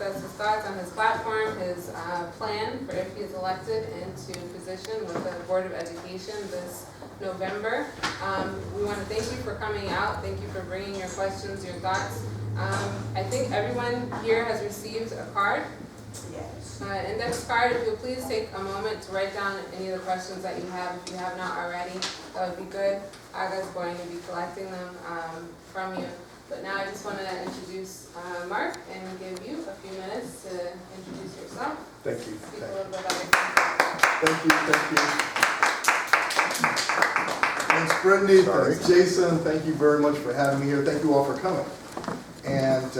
us his thoughts on his platform, his plan for if he is elected into position with the Board of Education this November. We want to thank you for coming out. Thank you for bringing your questions, your thoughts. I think everyone here has received a card. Yes. Index card. If you'll please take a moment to write down any of the questions that you have, if you have not already, that would be good. Aga's going to be collecting them from you. But now I just want to introduce Mark and give you a few minutes to introduce yourself. Thank you. Speak a little bit about yourself. Thank you. Thanks, Brittany. Thanks, Jason. Thank you very much for having me here. Thank you all for coming. And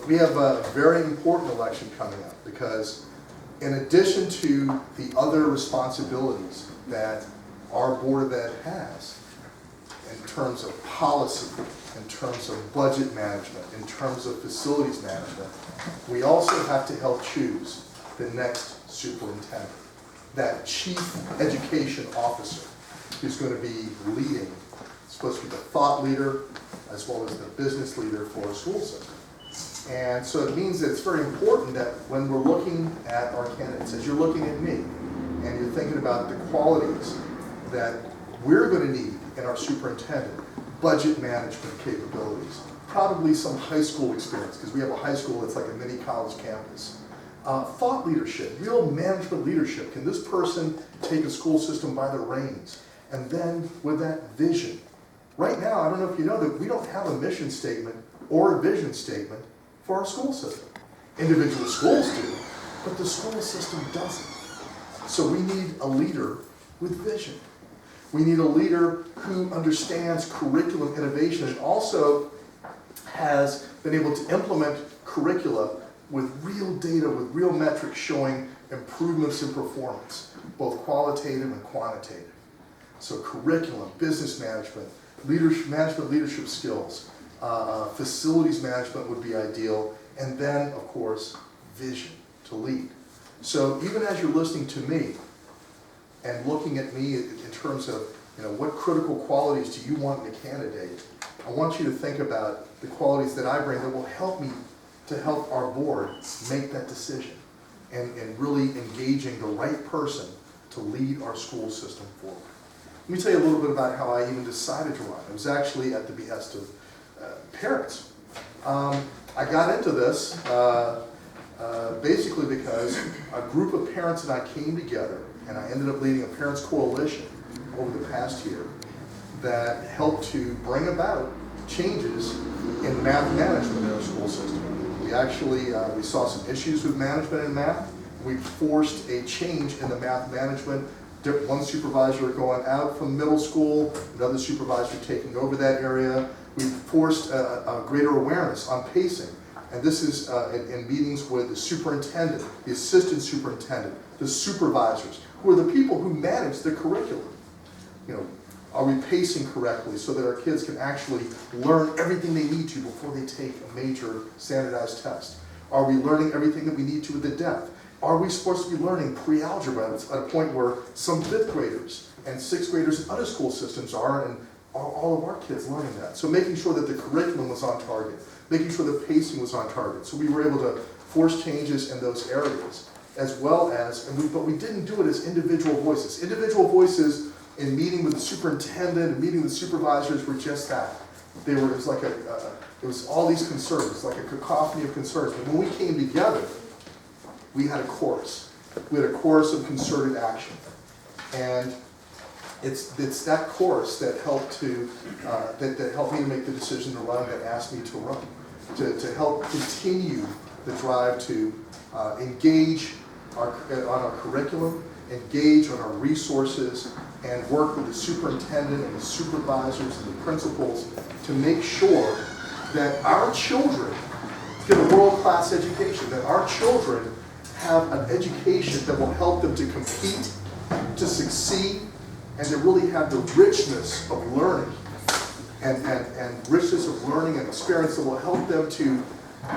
we have a very important election coming up because in addition to the other responsibilities that our Board of Ed has in terms of policy, in terms of budget management, in terms of facilities management, we also have to help choose the next superintendent, that chief education officer who's going to be leading, supposed to be the thought leader as well as the business leader for a school system. And so it means that it's very important that when we're looking at our candidates, as you're looking at me, and you're thinking about the qualities that we're going to need in our superintendent, budget management capabilities, probably some high school experience, because we have a high school that's like a mini college campus. Thought leadership, real management leadership. Can this person take a school system by the reins? And then with that vision. Right now, I don't know if you know that we don't have a mission statement or a vision statement for our school system. Individual schools do, but the school system doesn't. So we need a leader with vision. We need a leader who understands curriculum innovation and also has been able to implement curricula with real data, with real metrics showing improvements in performance, both qualitative and quantitative. So curriculum, business management, leadership skills, facilities management would be ideal, and then, of course, vision to lead. So even as you're listening to me and looking at me in terms of what critical qualities do you want in a candidate, I want you to think about the qualities that I bring that will help me to help our board make that decision and really engaging the right person to lead our school system forward. Let me tell you a little bit about how I even decided to run. It was actually at the behest of parents. I got into this basically because a group of parents and I came together, and I ended up leading a parents' coalition over the past year that helped to bring about changes in math management in our school system. We actually we saw some issues with management in math. We forced a change in the math management. One supervisor going out from middle school, another supervisor taking over that area. We forced a greater awareness on pacing. And this is in meetings with the superintendent, the assistant superintendent, the supervisors, who are the people who manage the curriculum. Are we pacing correctly so that our kids can actually learn everything they need to before they take a major standardized test? Are we learning everything that we need to with the depth? Are we supposed to be learning pre-algebra at a point where some 5th graders and 6th graders in other school systems are, and are all of our kids learning that? So making sure that the curriculum was on target, making sure the pacing was on target. So we were able to force changes in those areas, as well as, but we didn't do it as individual voices. Individual voices in meeting with the superintendent and meeting with supervisors were just that. It was all these concerns, like a cacophony of concerns. But when we came together, we had a chorus. We had a chorus of concerted action. And it's that chorus that helped that helped me to make the decision to run, that asked me to run, to help continue the drive to engage on our curriculum, engage on our resources, and work with the superintendent and the supervisors and the principals to make sure that our children get a world-class education, that our children have an education that will help them to compete, to succeed, and to really have the richness of learning and richness of learning and experience that will help them to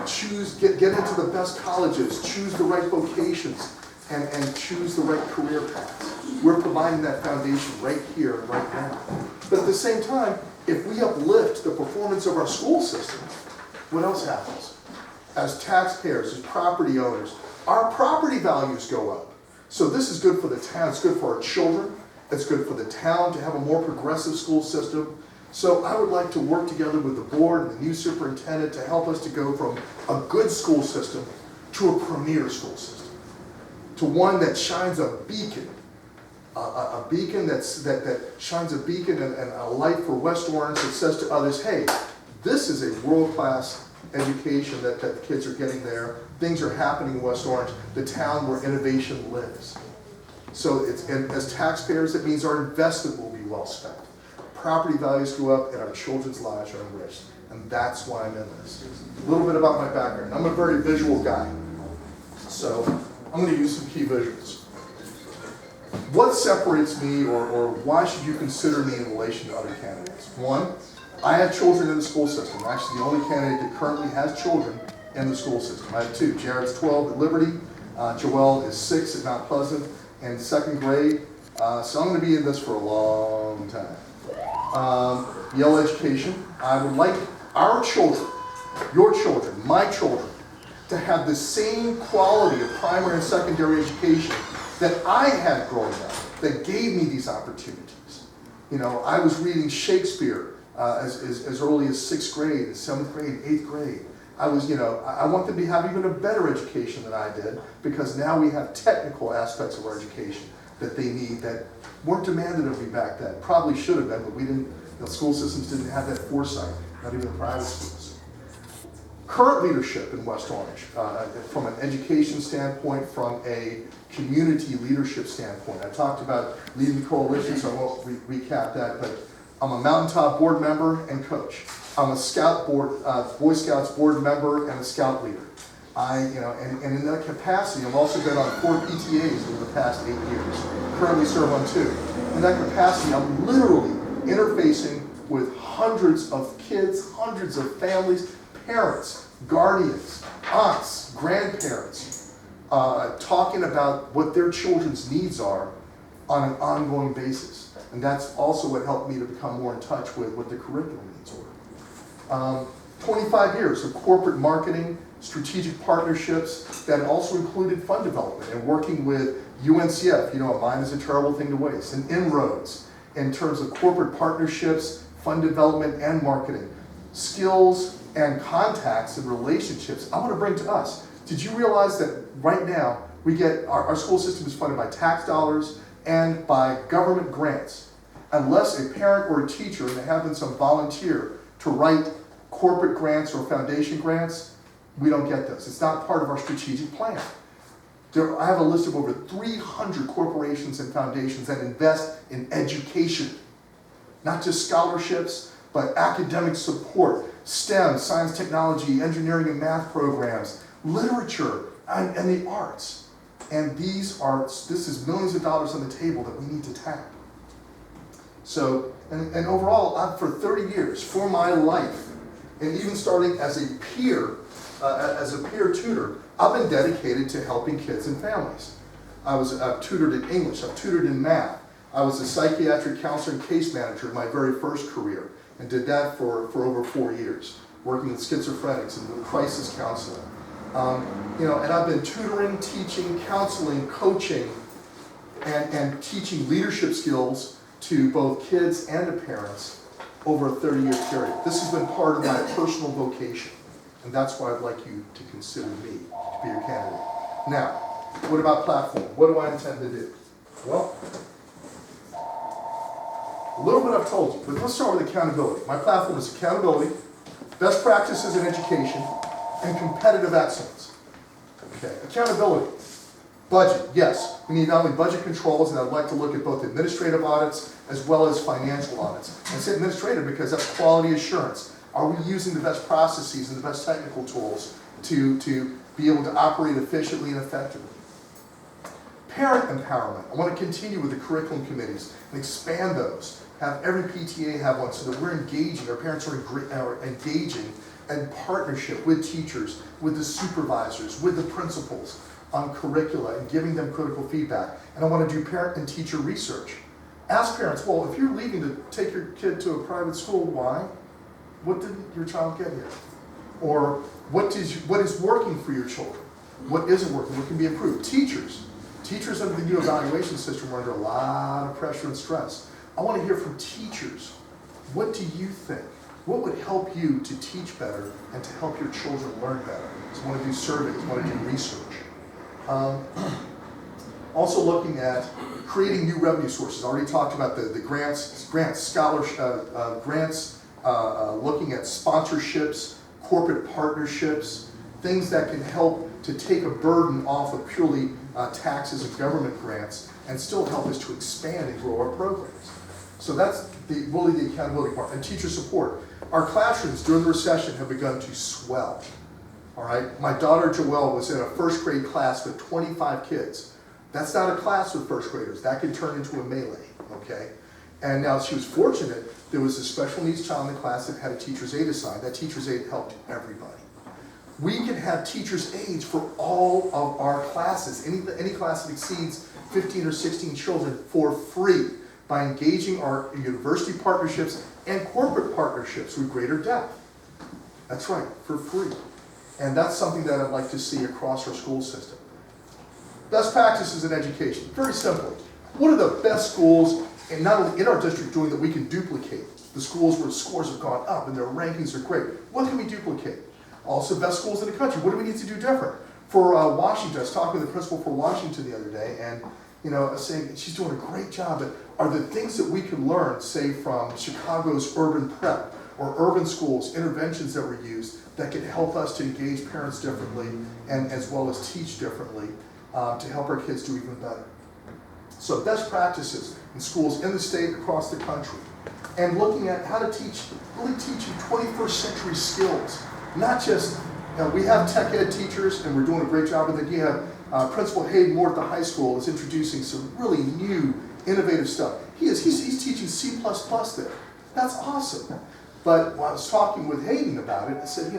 choose, get into the best colleges, choose the right vocations, and choose the right career paths. We're providing that foundation right here, right now. But at the same time, if we uplift the performance of our school system, what else happens? as taxpayers, as property owners, our property values go up. So this is good for the town, it's good for our children, it's good for the town to have a more progressive school system. So I would like to work together with the board and the new superintendent to help us to go from a good school system to a premier school system, to one that shines a beacon, a beacon that shines a beacon and a light for West Orange that says to others, hey, this is a world-class education that the kids are getting there. Things are happening in West Orange, the town where innovation lives. So and as taxpayers, it means our investment will be well spent. Property values go up and our children's lives are enriched. And that's why I'm in this. A little bit about my background. I'm a very visual guy. So I'm going to use some key visuals. What separates me, or why should you consider me in relation to other candidates? One, I have children in the school system. I'm actually the only candidate that currently has children in the school system. I have two. Jared's 12 at Liberty. Joelle is 6 at Mount Pleasant and 2nd grade. So I'm going to be in this for a long time. Yale education. I would like our children, your children, my children, to have the same quality of primary and secondary education that I had growing up, that gave me these opportunities. You know, I was reading Shakespeare as early as 6th grade, 7th grade, 8th grade. I want them to have even a better education than I did, because now we have technical aspects of our education that they need that weren't demanded of me back then. Probably should have been, but we didn't, the school systems didn't have that foresight, not even the private schools. Current leadership in West Orange, from an education standpoint, from a community leadership standpoint. I talked about leading the coalition, so I won't recap that, but I'm a Mountaintop board member and coach. I'm a Scout board, Boy Scouts board member and a Scout leader. And in that capacity, I've also been on 4 PTAs over the past 8 years. Currently serve on 2. In that capacity, I'm literally interfacing with hundreds of kids, hundreds of families, parents, guardians, aunts, grandparents, talking about what their children's needs are on an ongoing basis. And that's also what helped me to become more in touch with what the curriculum needs were. 25 years of corporate marketing, strategic partnerships that also included fund development and working with UNCF, mine is a terrible thing to waste, and inroads in terms of corporate partnerships, fund development, and marketing. Skills and contacts and relationships I want to bring to us. Did you realize that right now we get our school system is funded by tax dollars and by government grants? Unless a parent or a teacher, and they have been some volunteer to write corporate grants or foundation grants, we don't get those. It's not part of our strategic plan. I have a list of over 300 corporations and foundations that invest in education, not just scholarships, but academic support, STEM, science, technology, engineering and math programs, literature, and the arts. And this is millions of dollars on the table that we need to tap. So, and overall, for 30 years, for my life, and even starting as a peer tutor, I've been dedicated to helping kids and families. I've tutored in English, I've tutored in math. I was a psychiatric counselor and case manager in my very first career, and did that for over 4 years, working with schizophrenics and with crisis counseling. And I've been tutoring, teaching, counseling, coaching, and teaching leadership skills to both kids and to parents over a 30-year period. This has been part of my personal vocation, and that's why I'd like you to consider me to be your candidate. Now, what about platform? What do I intend to do? Well, a little bit I've told you, but let's start with accountability. My platform is accountability, best practices in education, and competitive excellence. Okay, accountability. Budget, yes. We need not only budget controls, and I'd like to look at both administrative audits as well as financial audits. I say administrative because that's quality assurance. Are we using the best processes and the best technical tools to be able to operate efficiently and effectively? Parent empowerment. I want to continue with the curriculum committees and expand those. Have every PTA have one so that we're engaging, our parents are engaging in partnership with teachers, with the supervisors, with the principals on curricula and giving them critical feedback. And I want to do parent and teacher research. Ask parents, well, if you're leaving to take your kid to a private school, why? What did your child get here? Or what is working for your children? What isn't working? What can be improved? Teachers. Teachers under the new evaluation system are under a lot of pressure and stress. I want to hear from teachers. What do you think? What would help you to teach better and to help your children learn better? So I want to do surveys, I want to do research. Also looking at creating new revenue sources. I already talked about the grants, scholarship, grants, looking at sponsorships, corporate partnerships, things that can help to take a burden off of purely taxes and government grants and still help us to expand and grow our programs. So that's really the accountability part. And teacher support. Our classrooms during the recession have begun to swell. All right, my daughter Joelle was in a first grade class with 25 kids. That's not a class with first graders. That can turn into a melee, okay? And now she was fortunate, there was a special needs child in the class that had a teacher's aide assigned. That teacher's aide helped everybody. We can have teacher's aides for all of our classes, any class that exceeds 15 or 16 children for free by engaging our university partnerships and corporate partnerships with greater depth. That's right, for free. And that's something that I'd like to see across our school system. Best practices in education, very simply. What are the best schools, and not only in our district, doing that we can duplicate? The schools where scores have gone up and their rankings are great. What can we duplicate? Also, best schools in the country. What do we need to do different? For Washington, I was talking with the principal for Washington the other day, and saying she's doing a great job, but are there things that we can learn, say from Chicago's urban prep or urban schools, interventions that were used that can help us to engage parents differently and as well as teach differently to help our kids do even better. So best practices in schools in the state, across the country, and looking at how to teach, really teaching 21st century skills, not just, we have tech ed teachers and we're doing a great job with it. You have Principal Hayden Moore at the high school is introducing some really new, innovative stuff. He's teaching C++ there. That's awesome. But when I was talking with Hayden about it, I said,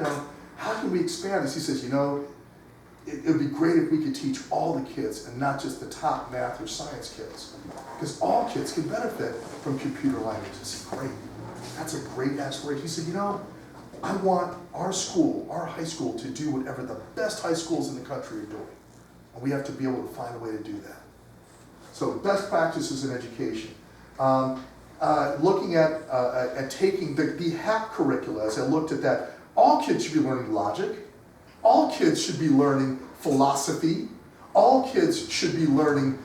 how can we expand this? He says, it would be great if we could teach all the kids and not just the top math or science kids. Because all kids can benefit from computer language. I said, great. That's a great aspiration. He said, I want our school, our high school, to do whatever the best high schools in the country are doing. And we have to be able to find a way to do that. So best practices in education. Looking at taking the HAP curricula, as I looked at that, all kids should be learning logic. All kids should be learning philosophy. All kids should be learning,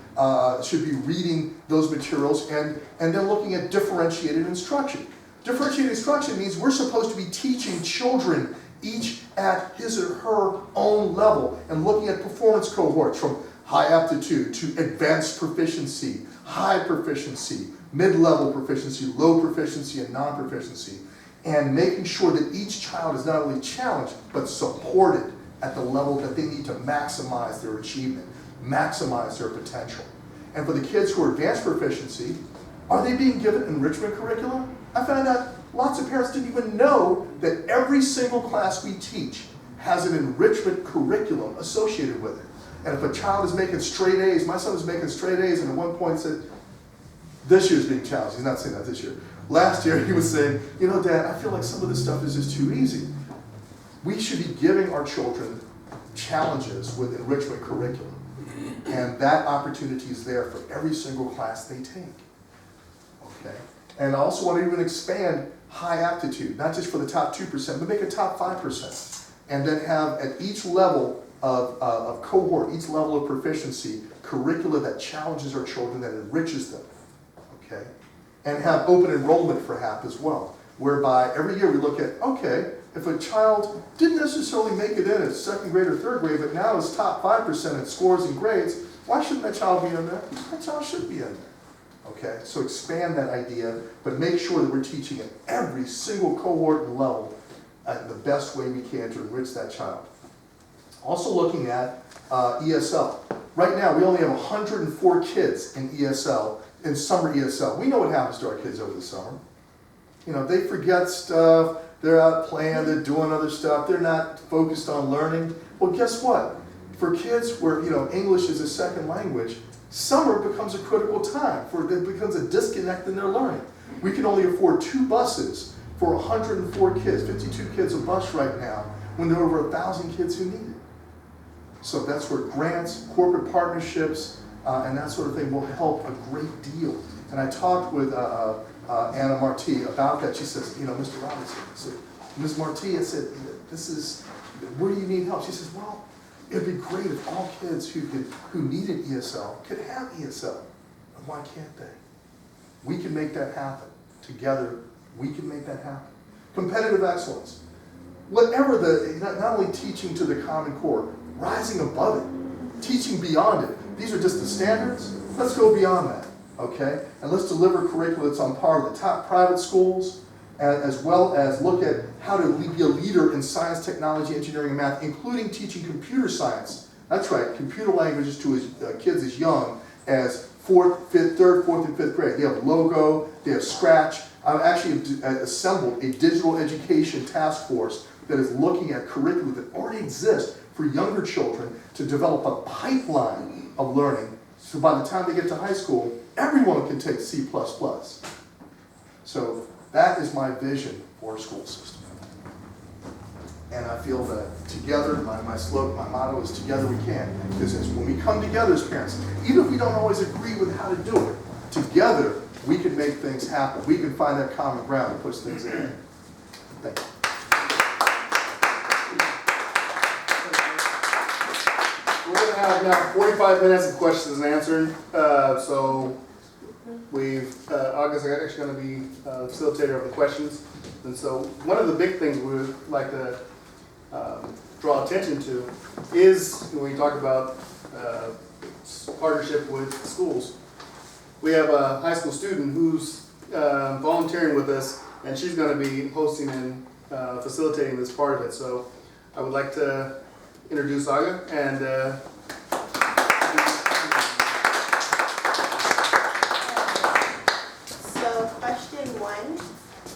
should be reading those materials and then looking at differentiated instruction. Differentiated instruction means we're supposed to be teaching children each at his or her own level and looking at performance cohorts from high aptitude to advanced proficiency, high proficiency, mid-level proficiency, low proficiency, and non-proficiency, and making sure that each child is not only challenged, but supported at the level that they need to maximize their achievement, maximize their potential. And for the kids who are advanced proficiency, are they being given enrichment curriculum? I found out lots of parents didn't even know that every single class we teach has an enrichment curriculum associated with it. And if a child is making straight A's, my son was making straight A's and at one point said, this year's being challenged. He's not saying that this year. Last year he was saying, Dad, I feel like some of this stuff is just too easy. We should be giving our children challenges with enrichment curriculum. And that opportunity is there for every single class they take. Okay? And I also want to even expand high aptitude, not just for the top 2%, but make a top 5%. And then have at each level of cohort, each level of proficiency, curricula that challenges our children, that enriches them. Okay? And have open enrollment for HAP as well, whereby every year we look at, okay, if a child didn't necessarily make it in at second grade or third grade, but now is top 5% in scores and grades, why shouldn't that child be in there? That child should be in there. Okay, so expand that idea, but make sure that we're teaching at every single cohort and level the best way we can to enrich that child. Also looking at ESL. Right now, we only have 104 kids in ESL, in summer ESL. We know what happens to our kids over the summer. They forget stuff, they're out playing, they're doing other stuff, they're not focused on learning. Well, guess what? For kids where, English is a second language, summer becomes a critical time, it becomes a disconnect in their learning. We can only afford 2 buses for 104 kids, 52 kids a bus right now, when there are over 1,000 kids who need it. So that's where grants, corporate partnerships, and that sort of thing will help a great deal. And I talked with Anna Marti about that. She says, Mr. Robertson, I said, Ms. Marti, I said, where do you need help? She says, well, it'd be great if all kids who needed ESL could have ESL. And why can't they? We can make that happen. Together, we can make that happen. Competitive excellence. Whatever not only teaching to the Common Core, rising above it, teaching beyond it. These are just the standards. Let's go beyond that, okay? And let's deliver curricula that's on par with the top private schools, as well as look at how to be a leader in science, technology, engineering, and math, including teaching computer science. That's right, computer languages to kids as young as third, fourth, and fifth grade. They have Logo, they have Scratch. I've actually assembled a digital education task force that is looking at curricula that already exists for younger children to develop a pipeline of learning. So by the time they get to high school, everyone can take C++. So that is my vision for a school system. And I feel that together, my motto is together we can. Because when we come together as parents, even if we don't always agree with how to do it, together we can make things happen. We can find that common ground and push things in. Thank you. We're going to have now 45 minutes of questions and answering. So August is actually going to be facilitator of the questions. And so one of the big things we would like to draw attention to is when we talk about partnership with schools. We have a high school student who's volunteering with us, and she's going to be hosting and facilitating this part of it. So I would like to introduce Aga and So question one,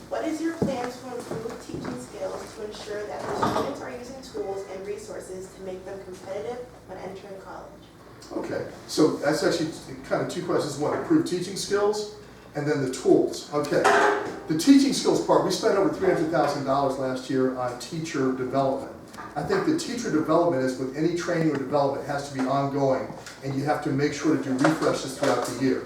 what is your plans to improve teaching skills to ensure that the students are using tools and resources to make them competitive when entering college? Okay, so that's actually kind of two questions. One, improve teaching skills, and then the tools. Okay, the teaching skills part, we spent over $300,000 last year on teacher development. I think the teacher development is with any training or development has to be ongoing, and you have to make sure to do refreshes throughout the year.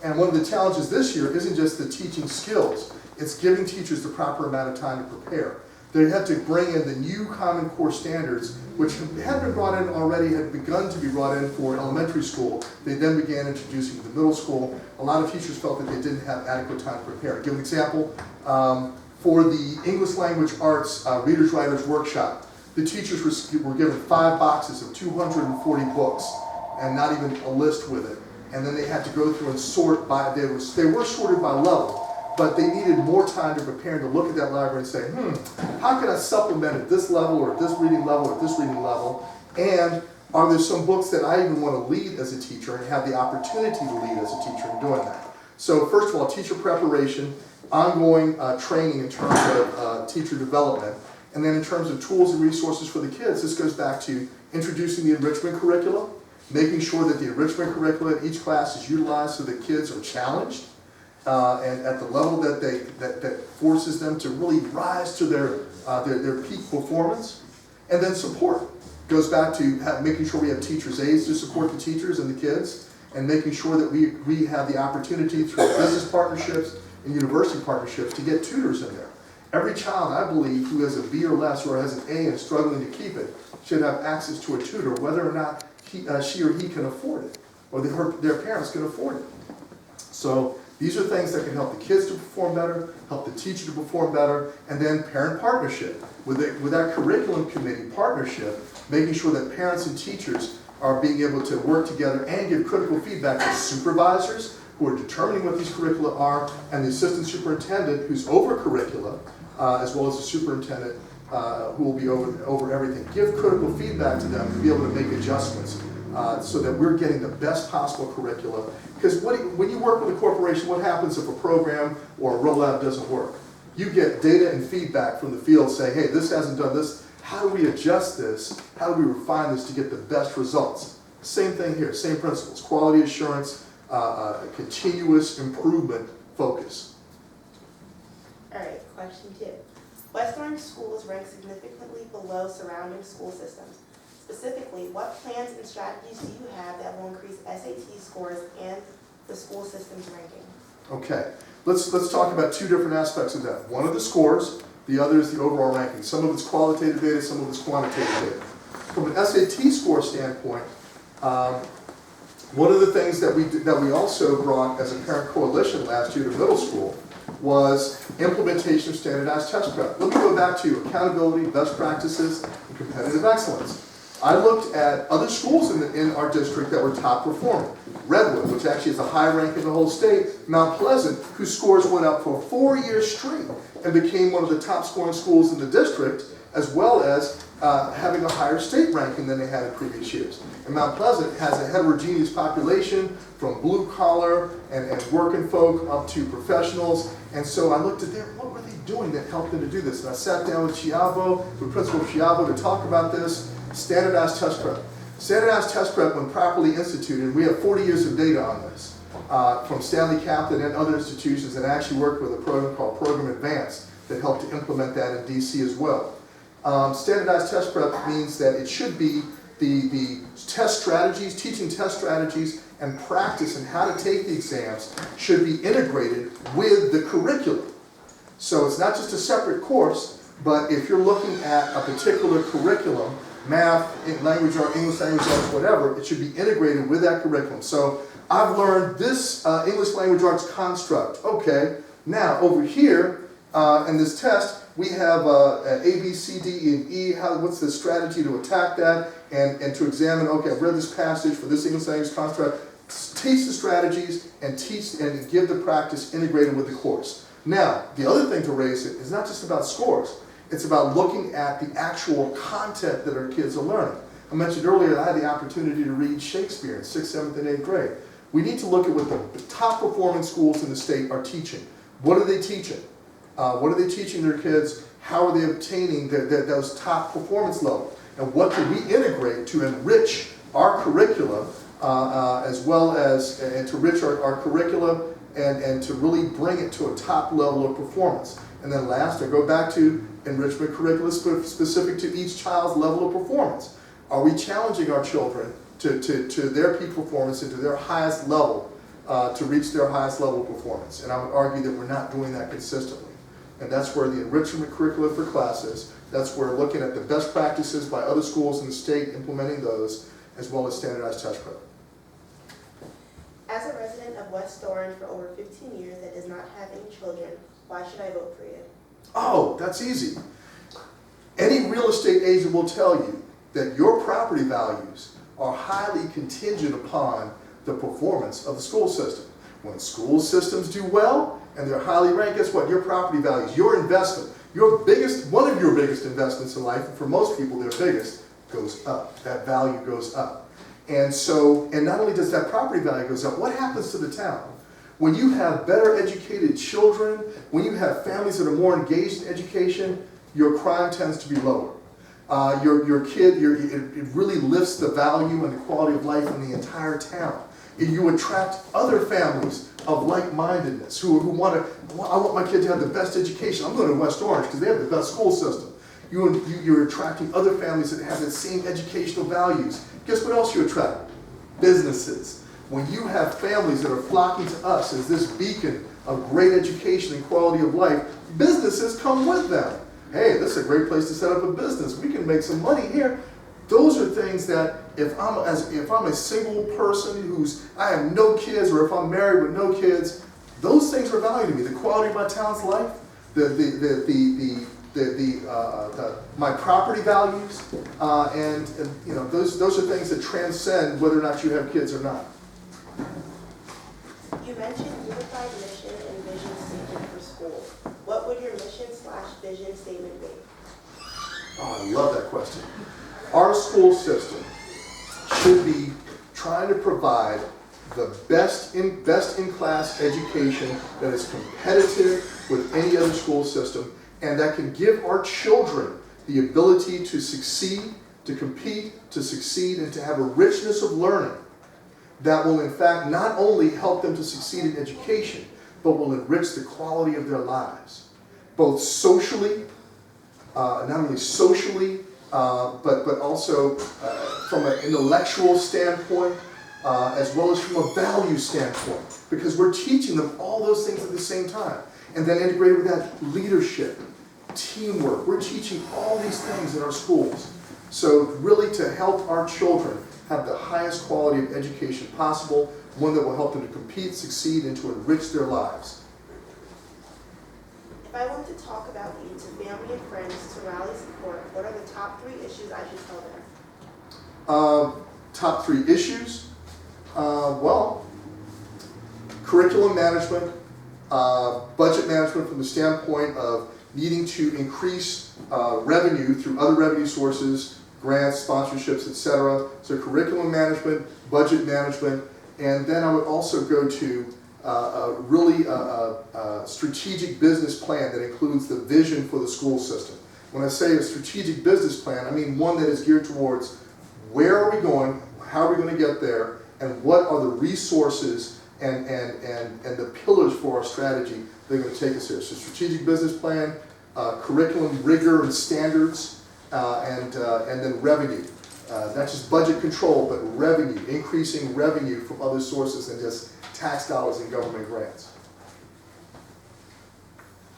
And one of the challenges this year isn't just the teaching skills, it's giving teachers the proper amount of time to prepare. They had to bring in the new Common Core standards, which had been brought in already, had begun to be brought in for elementary school. They then began introducing to the middle school. A lot of teachers felt that they didn't have adequate time to prepare. I'll give an example. For the English Language Arts Readers Writers Workshop, the teachers were given 5 boxes of 240 books and not even a list with it. And then they had to go through and sort by, they were sorted by level, but they needed more time to prepare and to look at that library and say, how can I supplement at this level or at this reading level or at this reading level? And are there some books that I even want to lead as a teacher and have the opportunity to lead as a teacher in doing that? So first of all, teacher preparation, ongoing training in terms of teacher development, and then in terms of tools and resources for the kids, this goes back to introducing the enrichment curriculum, making sure that the enrichment curriculum in each class is utilized so that kids are challenged, and at the level that forces them to really rise to their peak performance. And then support goes back to making sure we have teachers' aides to support the teachers and the kids, and making sure that we have the opportunity through business partnerships and university partnerships to get tutors in there. Every child, I believe, who has a B or less or has an A and is struggling to keep it should have access to a tutor, whether or not she or he can afford it, or their parents can afford it. So these are things that can help the kids to perform better, help the teacher to perform better, and then parent partnership. With that curriculum committee partnership, making sure that parents and teachers are being able to work together and give critical feedback to supervisors who are determining what these curricula are, and the assistant superintendent who's over curricula, as well as the superintendent who will be over everything. Give critical feedback to them to be able to make adjustments so that we're getting the best possible curricula. Because when you work with a corporation, what happens if a program or a rollout doesn't work? You get data and feedback from the field saying, hey, this hasn't done this. How do we adjust this? How do we refine this to get the best results? Same thing here, same principles. Quality assurance, continuous improvement focus. All right, question 2. West Orange schools rank significantly below surrounding school systems. Specifically, what plans and strategies do you have that will increase SAT scores and the school system's ranking? Okay, let's talk about two different aspects of that. One of the scores, the other is the overall ranking. Some of it's qualitative data, some of it's quantitative data. From an SAT score standpoint, one of the things that we also brought as a parent coalition last year to middle school was implementation of standardized test prep. Let me go back to accountability, best practices, and competitive excellence. I looked at other schools in our district that were top performing. Redwood, which actually is a high rank in the whole state, Mount Pleasant, whose scores went up for 4 years straight and became one of the top scoring schools in the district, as well as having a higher state ranking than they had in previous years. And Mount Pleasant has a heterogeneous population from blue collar and working folk up to professionals. And so I looked at what were they doing that helped them to do this? And I sat down with Principal Chiavo, to talk about this. Standardized test prep. Standardized test prep, when properly instituted, we have 40 years of data on this, from Stanley Kaplan and other institutions, and actually worked with a program called Program Advanced that helped to implement that in DC as well. Standardized test prep means that it should be the test strategies, teaching test strategies, and practice and how to take the exams should be integrated with the curriculum. So it's not just a separate course, but if you're looking at a particular curriculum, math, language arts, English language arts, whatever, it should be integrated with that curriculum. So I've learned this English language arts construct. Okay, now over here in this test, we have A, B, C, D, and E. What's the strategy to attack that and to examine, okay, I've read this passage for this English language construct. Teach the strategies and teach and give the practice integrated with the course. Now, the other thing to raise it is not just about scores. It's about looking at the actual content that our kids are learning. I mentioned earlier that I had the opportunity to read Shakespeare in 6th, 7th, and 8th grade. We need to look at what the top performing schools in the state are teaching. What are they teaching? What are they teaching their kids? How are they obtaining those top performance levels? And what can we integrate to enrich our curriculum as well as and to enrich our curriculum and to really bring it to a top level of performance. And then last, I go back to enrichment curricula specific to each child's level of performance. Are we challenging our children to their peak performance and to their highest level, to reach their highest level of performance? And I would argue that we're not doing that consistently. And that's where the enrichment curricula for classes, that's where looking at the best practices by other schools in the state, implementing those, as well as standardized test prep. As a resident of West Orange for over 15 years that does not have any children, why should I vote for you? Oh, that's easy. Any real estate agent will tell you that your property values are highly contingent upon the performance of the school system. When school systems do well and they're highly ranked, guess what? Your property values, your investment, one of your biggest investments in life, and for most people their biggest, goes up. That value goes up. And so, and not only does that property value goes up, what happens to the town? When you have better educated children, when you have families that are more engaged in education, your crime tends to be lower. It really lifts the value and the quality of life in the entire town. You attract other families of like-mindedness who want to, I want my kid to have the best education. I'm going to West Orange because they have the best school system. You're attracting other families that have the same educational values. Guess what else you attract? Businesses. When you have families that are flocking to us as this beacon of great education and quality of life, businesses come with them. Hey, this is a great place to set up a business. We can make some money here. Those are things that if I'm a single person I have no kids, or if I'm married with no kids, those things are valuable to me. The quality of my town's life, my property values, and you know, those are things that transcend whether or not you have kids or not. You mentioned unified mission and vision statement for school. What would your mission/vision statement be? Oh, I love that question. Our school system should be trying to provide the best in class education that is competitive with any other school system, and that can give our children the ability to succeed, to compete, to succeed, and to have a richness of learning that will in fact not only help them to succeed in education, but will enrich the quality of their lives, both socially, not only socially, but also from an intellectual standpoint, as well as from a value standpoint, because we're teaching them all those things at the same time. And then integrated with that, leadership, teamwork. We're teaching all these things in our schools. So really to help our children have the highest quality of education possible, one that will help them to compete, succeed, and to enrich their lives. If I want to talk about you to family and friends to rally support, what are the top 3 issues I should tell them? Top 3 issues? Well, curriculum management, budget management from the standpoint of needing to increase revenue through other revenue sources, grants, sponsorships, etc. So curriculum management, budget management, and then I would also go to a strategic business plan that includes the vision for the school system. When I say a strategic business plan, I mean one that is geared towards where are we going, how are we going to get there, and what are the resources and the pillars for our strategy that are going to take us here. So strategic business plan, curriculum rigor and standards, and then revenue. Not just budget control, but revenue, increasing revenue from other sources than just tax dollars and government grants.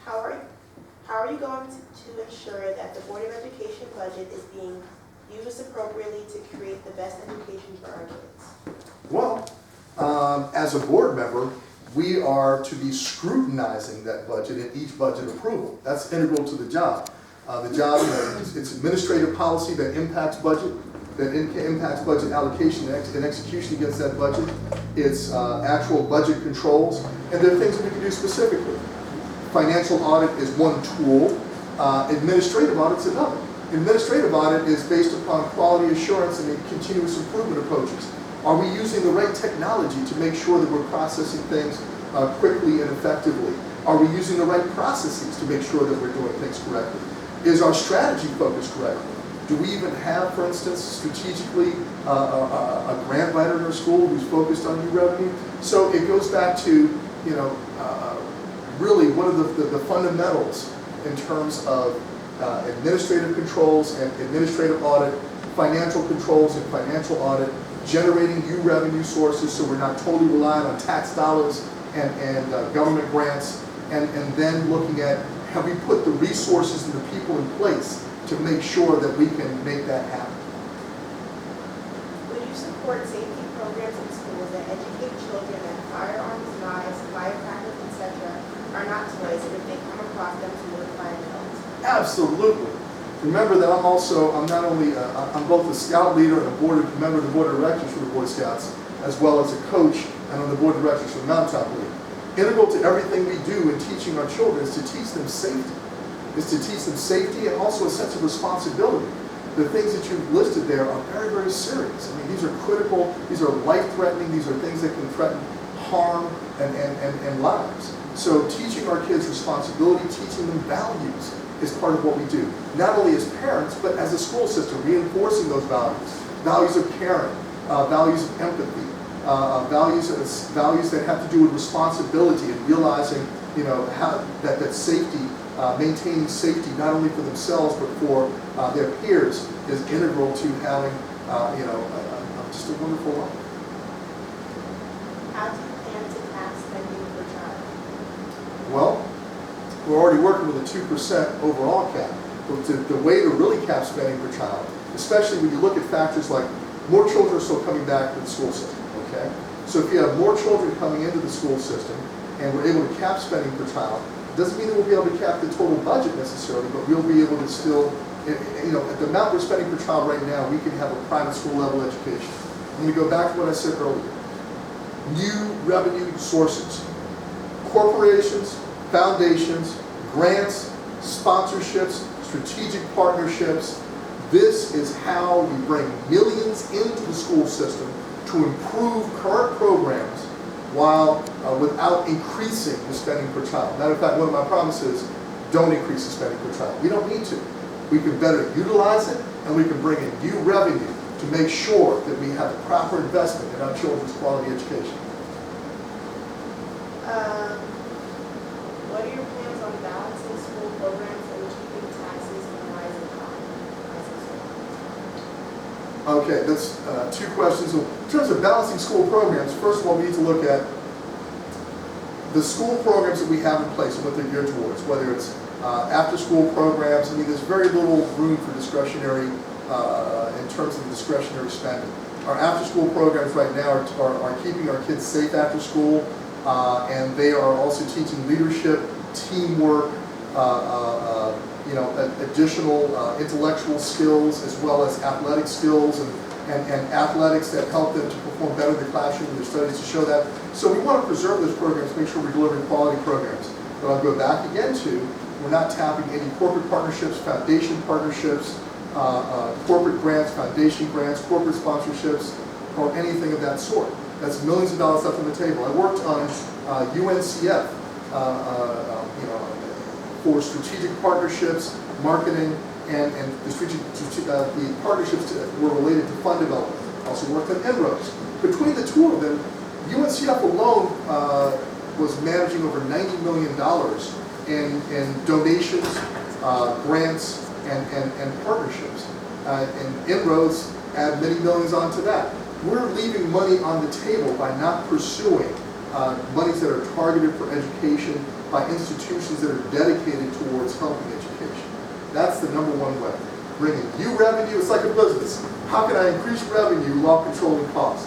How are you going to ensure that the Board of Education budget is being used appropriately to create the best education for our kids? Well, as a board member, we are to be scrutinizing that budget in each budget approval. That's integral to the job. The job, it's administrative policy that impacts budget, that impacts budget allocation and execution against that budget. It's actual budget controls, and there are things that we can do specifically. Financial audit is one tool. Administrative audit's another. Administrative audit is based upon quality assurance and continuous improvement approaches. Are we using the right technology to make sure that we're processing things quickly and effectively? Are we using the right processes to make sure that we're doing things correctly? Is our strategy focused correctly? Do we even have, for instance, strategically a grant writer in our school who's focused on new revenue? So it goes back to, really what are the fundamentals in terms of administrative controls and administrative audit, financial controls and financial audit, generating new revenue sources so we're not totally reliant on tax dollars and government grants, and then looking at have we put the resources and the people in place to make sure that we can make that happen. Would you support safety programs in schools that educate children that firearms, knives, firecrackers, etc. are not toys, and if they come across them to notify adults? Absolutely. Remember that I'm not only, I'm both a scout leader and a member of the board of directors for the Boy Scouts, as well as a coach and on the board of directors for the Mountaintop League. Integral to everything we do in teaching our children is to teach them safety, and also a sense of responsibility. The things that you've listed there are very, very serious. I mean, these are critical, these are life-threatening, these are things that can threaten harm and lives. So teaching our kids responsibility, teaching them values is part of what we do. Not only as parents, but as a school system, reinforcing those values. Values of caring, values of empathy, values that have to do with responsibility and realizing, how that safety, maintaining safety not only for themselves but for their peers is integral to having, just a wonderful life. How do you plan to cap spending per child? Well, we're already working with a 2% overall cap. But the way to really cap spending per child, especially when you look at factors like more children are still coming back to the school system, okay? So if you have more children coming into the school system and we're able to cap spending per child, it doesn't mean that we'll be able to cap the total budget necessarily, but we'll be able to still, at the amount we're spending per child right now, we can have a private school level education. I'm going to go back to what I said earlier. New revenue sources, corporations, foundations, grants, sponsorships, strategic partnerships. This is how we bring millions into the school system to improve current programs while without increasing the spending per child. Matter of fact, one of my promises, don't increase the spending per child. We don't need to. We can better utilize it, and we can bring in new revenue to make sure that we have the proper investment in our children's quality education. What are your plans on balancing school programs and keeping taxes in Okay, that's two questions. In terms of balancing school programs, first of all, we need to look at the school programs that we have in place and what they're geared towards, whether it's after-school programs. I mean, there's very little room for discretionary, in terms of discretionary spending. Our after-school programs right now are keeping our kids safe after school, and they are also teaching leadership, teamwork, you know, additional intellectual skills as well as athletic skills and athletics that help them to perform better in the classroom in their studies to show that. So we want to preserve those programs, make sure we're delivering quality programs. But I'll go back again to, we're not tapping any corporate partnerships, foundation partnerships, corporate grants, foundation grants, corporate sponsorships, or anything of that sort. That's millions of dollars left on the table. I worked on UNCF, you know, for strategic partnerships, marketing, and the partnerships that were related to fund development. Also worked on inroads. Between the two of them, UNCF alone was managing over $90 million in donations, grants, and partnerships. And inroads add many millions onto that. We're leaving money on the table by not pursuing monies that are targeted for education by institutions that are dedicated towards helping education. That's the number one way. Bringing new revenue, it's like a business. How can I increase revenue while controlling cost?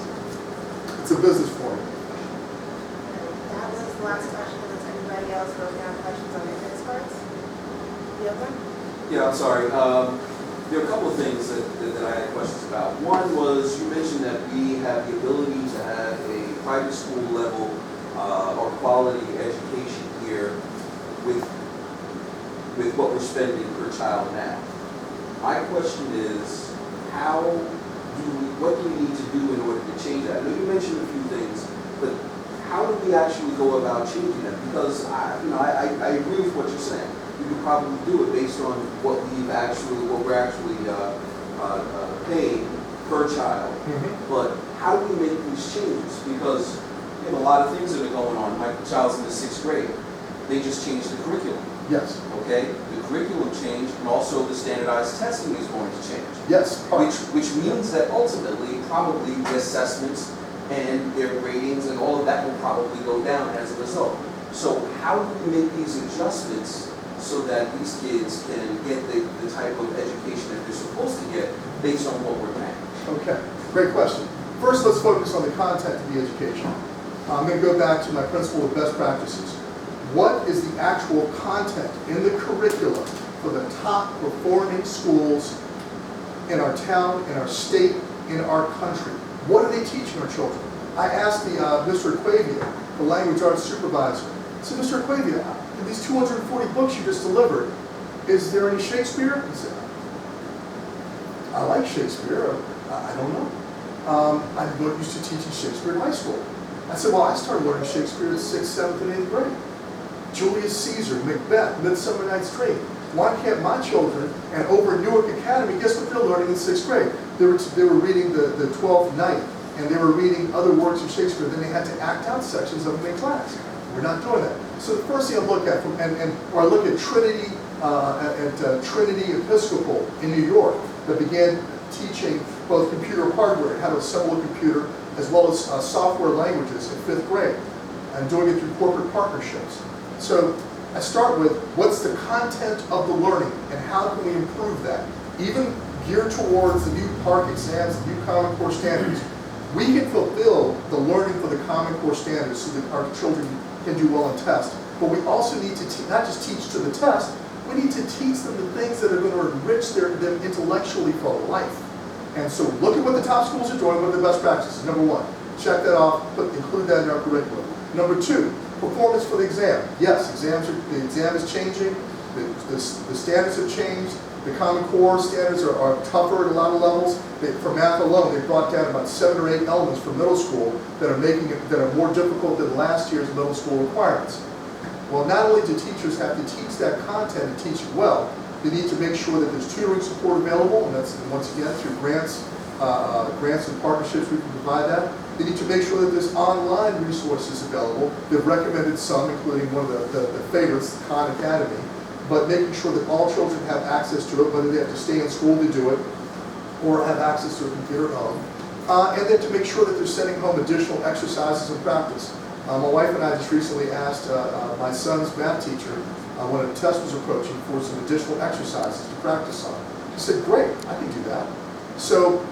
It's a business for me. That was the last question. Does anybody else wrote down questions on their business cards? You have one? Yeah, I'm sorry. There are a couple of things that I had questions about. One was, you mentioned that we have the ability to have a private school level or quality education here with what we're spending per child now. My question is, what do we need to do in order to change that? I know you mentioned a few things, but how do we actually go about changing that? Because I agree with what you're saying. We could probably do it based on what we're actually paying per child. Mm-hmm. But how do we make these changes? Because you have a lot of things that are going on. My child's in the 6th grade. They just changed the curriculum. Yes. Okay? The curriculum changed, and also the standardized testing is going to change. Yes. Which means that ultimately, probably the assessments and their ratings and all of that will probably go down as a result. So how do we make these adjustments so that these kids can get the type of education that they're supposed to get based on what we're paying? Okay, great question. First, let's focus on the content of the education. I'm going to go back to my principle of best practices. What is the actual content in the curriculum for the top performing schools in our town, in our state, in our country? What are they teaching our children? I asked Mr. Aquavia, the language arts supervisor, I said, Mr. Aquavia, in these 240 books you just delivered, is there any Shakespeare? He said, I like Shakespeare. I don't know. I'm not used to teaching Shakespeare in high school. I said, well, I started learning Shakespeare in 6th, 7th, and 8th grade. Julius Caesar, Macbeth, Midsummer Night's Dream. Why can't my children, and over at Newark Academy, guess what they're learning in 6th grade? They were reading the 12th Night, and they were reading other works of Shakespeare. Then they had to act out sections of them in class. We're not doing that. So the first thing I look at, or I look at Trinity, Trinity Episcopal in New York, that began teaching both computer hardware, how to assemble a computer, as well as software languages in 5th grade, and doing it through corporate partnerships. So I start with, what's the content of the learning, and how can we improve that? Even geared towards the new PARCC exams, the new Common Core standards. We can fulfill the learning for the Common Core standards so that our children can do well in tests. But we also need to not just teach to the test, we need to teach them the things that are going to enrich them intellectually for life. And so look at what the top schools are doing, what are the best practices. Number one, check that off, include that in our curriculum. Number two, performance for the exam. Yes, the exam is changing, the standards have changed, the Common Core standards are tougher at a lot of levels. For math alone, they brought down about 7 or 8 elements for middle school that are more difficult than last year's middle school requirements. Well, not only do teachers have to teach that content and teach it well, they need to make sure that there's tutoring support available, and that's, once again, through grants and partnerships we can provide that. They need to make sure that there's online resources available. They've recommended some, including one of the favorites, Khan Academy, but making sure that all children have access to it, whether they have to stay in school to do it, or have access to a computer at home. And then to make sure that they're sending home additional exercises and practice. My wife and I just recently asked my son's math teacher when a test was approaching for some additional exercises to practice on. She said, great, I can do that. So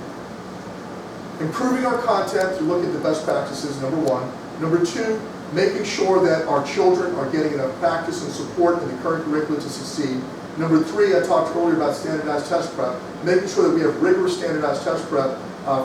improving our content through looking at the best practices, number one. Number two, making sure that our children are getting enough practice and support in the current curriculum to succeed. Number three, I talked earlier about standardized test prep, making sure that we have rigorous standardized test prep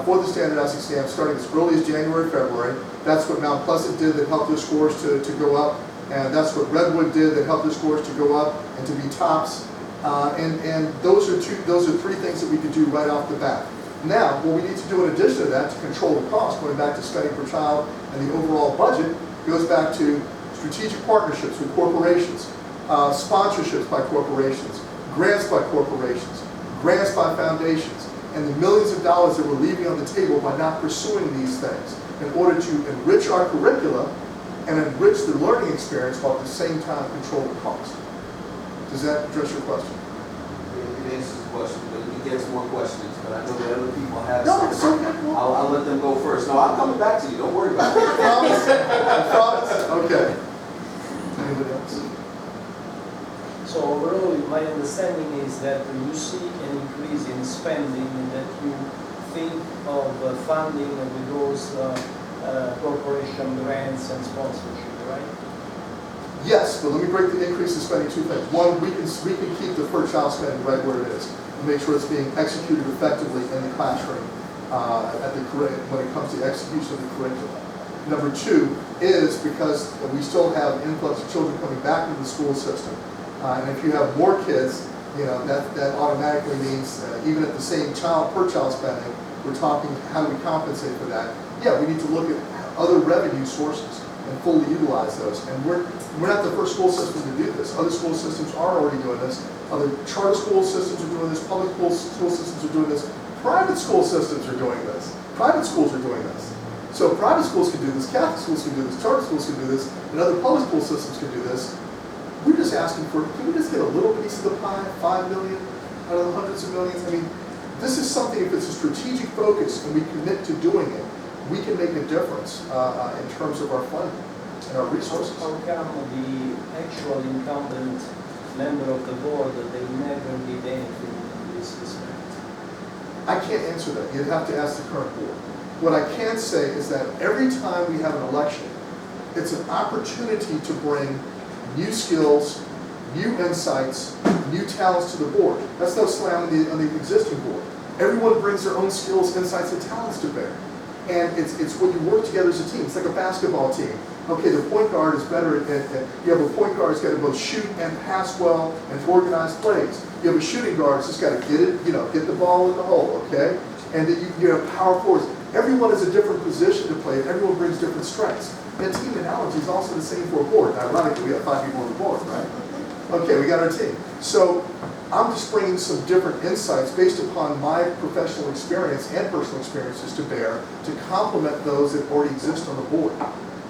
for the standardized exam starting as early as January, February. That's what Mount Pleasant did that helped their scores to go up, and that's what Redwood did that helped their scores to go up and to be tops. And those are three things that we could do right off the bat. Now, what we need to do in addition to that to control the cost, going back to spending per child and the overall budget, goes back to strategic partnerships with corporations, sponsorships by corporations, grants by corporations, grants by foundations, and the millions of dollars that we're leaving on the table by not pursuing these things in order to enrich our curricula and enrich the learning experience while at the same time control the cost. Does that address your question? It answers the question, but we get some more questions, but I know that other people have No, some. it's okay. I'll let them go first. No, I'm coming back to you, don't worry about it. I promise? I promise? Okay. Anybody else? So overall, my understanding is that you see an increase in spending and that you think of funding with those corporation grants and sponsorship, right? Yes, but let me break the increase in spending two things. One, we can keep the per child spending right where it is and make sure it's being executed effectively in the classroom when it comes to execution of the curriculum. Number two is because we still have influx of children coming back into the school system. And if you have more kids, that automatically means even at the same per child spending, we're talking how do we compensate for that? Yeah, we need to look at other revenue sources and fully utilize those. And we're not the first school system to do this. Other school systems are already doing this. Other charter school systems are doing this. Public school systems are doing this. Private school systems are doing this. Private schools are doing this. So private schools can do this, Catholic schools can do this, charter schools can do this, and other public school systems can do this. We're just asking can we just get a little piece of the pie, 5 million out of the hundreds of millions? I mean, this is something, if it's a strategic focus and we commit to doing it, we can make a difference in terms of our funding and our resources. How come the actual incumbent member of the board, they never did anything in this respect? I can't answer that. You'd have to ask the current board. What I can say is that every time we have an election, it's an opportunity to bring new skills, new insights, new talents to the board. That's no slam on the existing board. Everyone brings their own skills, insights, and talents to bear. And it's when you work together as a team. It's like a basketball team. Okay, the point guard is better you have a point guard who's got to both shoot and pass well and to organize plays. You have a shooting guard who's just got to get it, get the ball in the hole, okay? And then you have power forwards. Everyone has a different position to play, and everyone brings different strengths. And team analogy is also the same for a board. Ironically, we have 5 people on the board, right? Okay, we got our team. So I'm just bringing some different insights based upon my professional experience and personal experiences to bear to complement those that already exist on the board.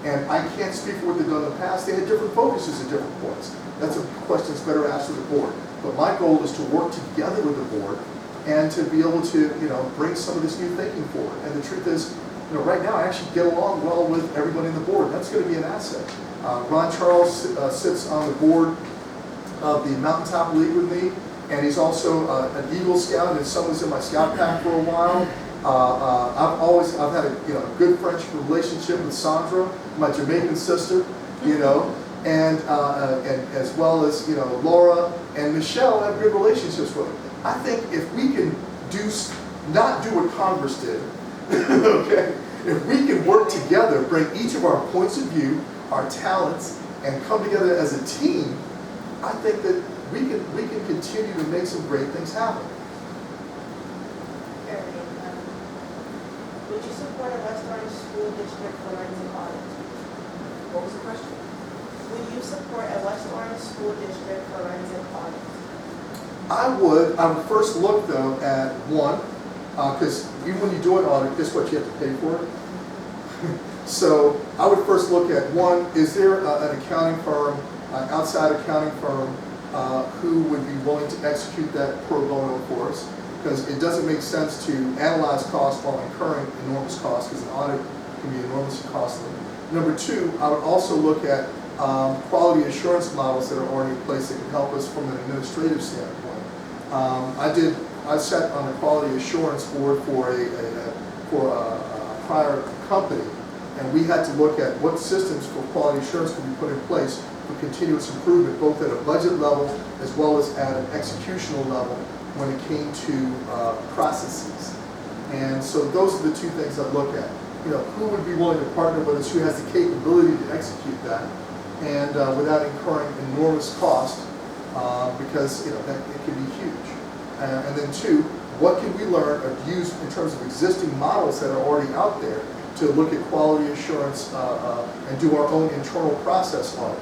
And I can't speak for what they've done in the past. They had different focuses at different points. That's a question that's better asked of the board. But my goal is to work together with the board and to be able to, bring some of this new thinking forward. And the truth is, right now I actually get along well with everybody on the board. That's going to be an asset. Ron Charles sits on the board of the Mountaintop League with me, and he's also an Eagle Scout, and someone's in my Scout Pack for a while. I've had a good friendship relationship with Sandra, my Jamaican sister, and as well as Laura and Michelle have good relationships with them. I think if we can not do what Congress did, okay, if we can work together, bring each of our points of view, our talents, and come together as a team, I think that we can continue to make some great things happen. Would you support a West Orange School District forensic audit? What was the question? Would you support a West Orange School District forensic audit? I would first look though at one, because even when you do an audit, guess what, you have to pay for it? So I would first look at one, is there an accounting firm, an outside accounting firm who would be willing to execute that pro bono for us? because it doesn't make sense to analyze costs while incurring enormous costs, because an audit can be enormously costly. Number two, I would also look at quality assurance models that are already in place that can help us from an administrative standpoint. I sat on the quality assurance board for a prior company, and we had to look at what systems for quality assurance can be put in place for continuous improvement, both at a budget level as well as at an executional level when it came to processes. And so those are the two things I look at. You know, who would be willing to partner with us, who has the capability to execute that, and without incurring enormous cost, because you know that it can be huge. And then two, what can we learn or use in terms of existing models that are already out there to look at quality assurance and do our own internal process on it.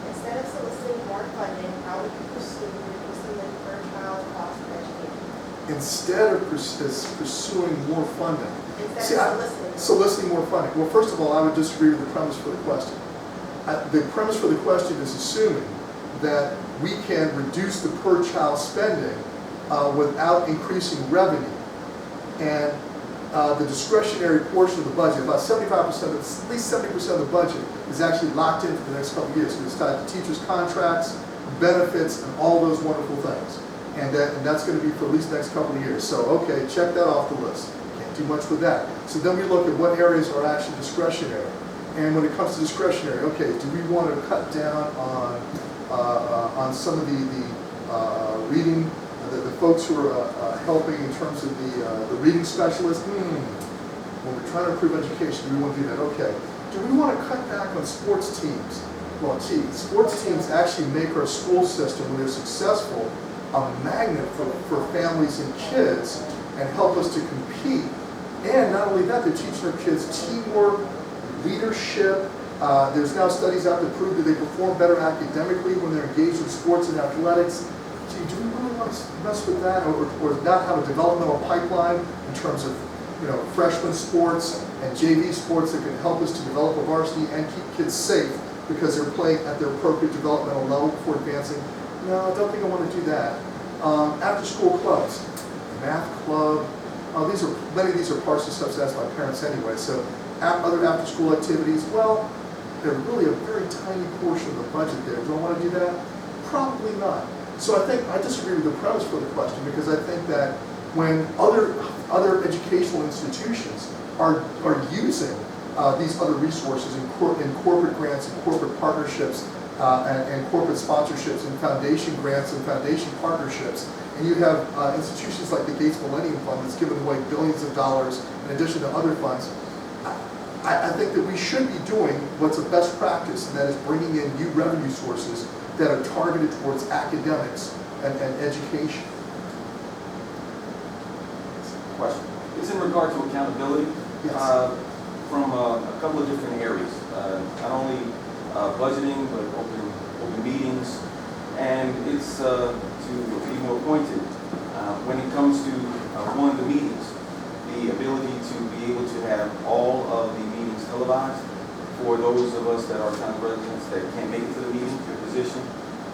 Instead of soliciting more funding, how would you pursue reducing the per child cost of education? Instead of pursuing more funding. Instead of soliciting more funding. Well, first of all, I would disagree with the premise for the question. The premise for the question is assuming that we can reduce the per child spending without increasing revenue. And the discretionary portion of the budget, about 75%, at least 70% of the budget is actually locked in for the next couple of years, because it's tied to teachers' contracts, benefits, and all those wonderful things. And that's going to be for at least the next couple of years. So, okay, check that off the list. Can't do much with that. So then we look at what areas are actually discretionary. And when it comes to discretionary, okay, do we want to cut down on some of the reading, the folks who are helping in terms of the reading specialists? When we're trying to improve education, do we want to do that? Okay. Do we want to cut back on sports teams? Well, gee, sports teams actually make our school system, when they're successful, a magnet for families and kids, and help us to compete. And not only that, they're teaching our kids teamwork, leadership. There's now studies out that prove that they perform better academically when they're engaged in sports and athletics. Gee, do we really want to mess with that, or not have a developmental pipeline in terms of, you know, freshman sports and JV sports that can help us to develop a varsity and keep kids safe because they're playing at their appropriate developmental level before advancing? No, I don't think I want to do that. After-school clubs, math club. Many of these are partially subsidized by parents anyway. So other after-school activities, well, they're really a very tiny portion of the budget there. Do I want to do that? Probably not. So I disagree with the premise for the question, because I think that when other educational institutions are using these other resources in corporate grants and corporate partnerships and corporate sponsorships and foundation grants and foundation partnerships, and you have institutions like the Gates Millennium Fund that's given away billions of dollars in addition to other funds, I think that we should be doing what's a best practice, and that is bringing in new revenue sources that are targeted towards academics and education. Question. It's in regard to accountability. Yes. From a couple of different areas. Not only budgeting, but open meetings. And it's to be more pointed. When it comes to one of the meetings, the ability to be able to have all of the meetings televised for those of us that are town residents that can't make it to the meeting, your position.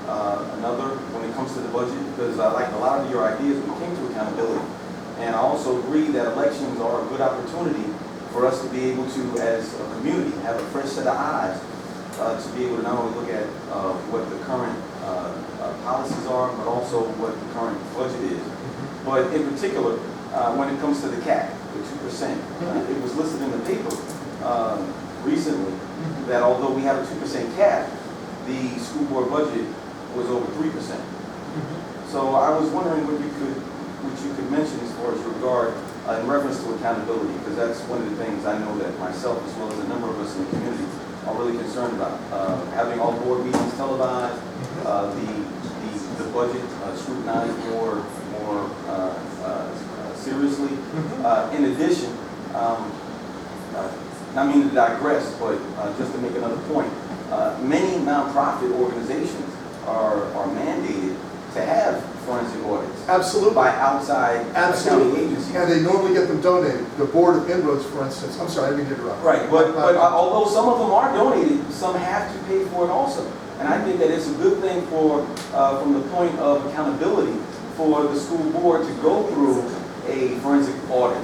Another, when it comes to the budget, because I like a lot of your ideas when it came to accountability. And I also agree that elections are a good opportunity for us to be able to, as a community, have a fresh set of eyes to be able to not only look at what the current policies are, but also what the current budget is. But in particular, when it comes to the cap, the 2%, it was listed in the paper recently that although we have a 2% cap, the school board budget was over 3%. So I was wondering what you could mention as far as your regard in reference to accountability, because that's one of the things I know that myself, as well as a number of us in the community, are really concerned about. Having all board meetings televised, the budget scrutinized more seriously. In addition, not meaning to digress, but just to make another point, many nonprofit organizations are mandated to have forensic audits. Absolutely. By outside accounting agencies. And they normally get them donated. The Board of Inroads, for instance. I'm sorry, I didn't mean to interrupt. Right, but although some of them are donated, some have to pay for it also. And I think that it's a good thing from the point of accountability for the school board to go through a forensic audit.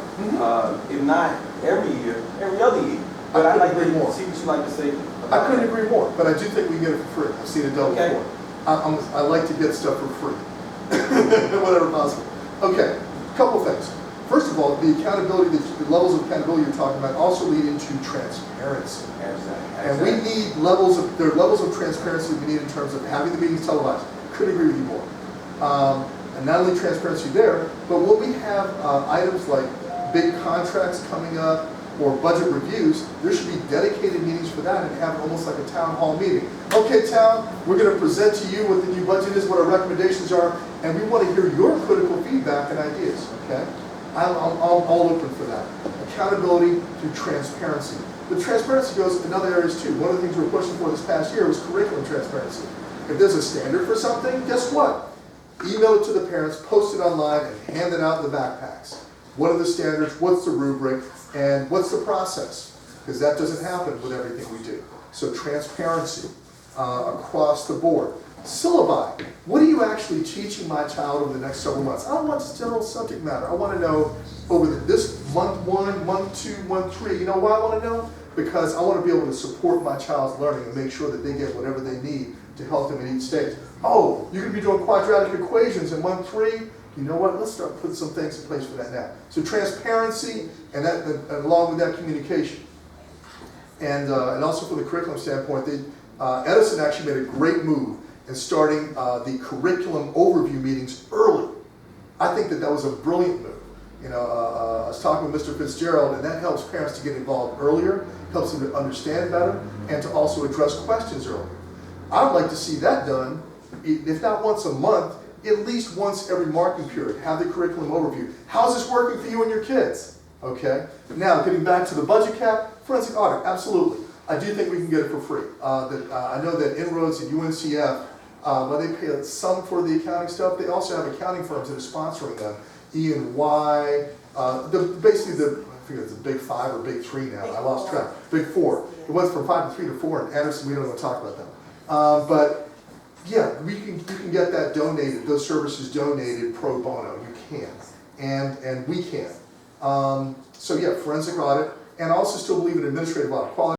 If not every year, every other year. But I'd like to see what you'd like to say about I couldn't that. agree more, but I do think we can get it for free. I've seen it done Okay. before. I like to get stuff for free, whatever possible. Okay, couple things. First of all, the accountability, the levels of accountability you're talking about also lead into transparency. And we need there are levels of transparency we need in terms of having the meetings televised. Couldn't agree with you more. And not only transparency there, but when we have items like big contracts coming up or budget reviews, there should be dedicated meetings for that and have it almost like a town hall meeting. Okay, town, we're going to present to you what the new budget is, what our recommendations are, and we want to hear your critical feedback and ideas, okay? I'm all open for that. Accountability through transparency. The transparency goes in other areas too. One of the things we were pushing for this past year was curriculum transparency. If there's a standard for something, guess what? Email it to the parents, post it online, and hand it out in the backpacks. What are the standards? What's the rubric? And what's the process? Because that doesn't happen with everything we do. So transparency across the board. Syllabi. What are you actually teaching my child over the next several months? I don't want just general subject matter. I want to know over this month 1, month 2, month 3. You know why I want to know? Because I want to be able to support my child's learning and make sure that they get whatever they need to help them in each stage. Oh, you're going to be doing quadratic equations in month 3? You know what? Let's start putting some things in place for that now. So transparency and that, along with that, communication. And also from the curriculum standpoint, Edison actually made a great move in starting the curriculum overview meetings early. I think that was a brilliant move. You know, I was talking with Mr. Fitzgerald, and that helps parents to get involved earlier, helps them to understand better, and to also address questions earlier. I would like to see that done, if not once a month, at least once every marking period. Have the curriculum overview. How's this working for you and your kids? Okay. Now, getting back to the budget cap, forensic audit, absolutely. I do think we can get it for free. I know that Inroads at UNCF, while they pay some for the accounting stuff, they also have accounting firms that are sponsoring them. E&Y, basically I forget if it's the big 5 or big 3 now. I lost track. Big 4. It went from 5 to 3 to 4. And Anderson, we don't want to talk about them. But yeah, you can get that donated. Those services donated pro bono. You can, and we can. So yeah, forensic audit, and I also still believe in administrative audit. Quality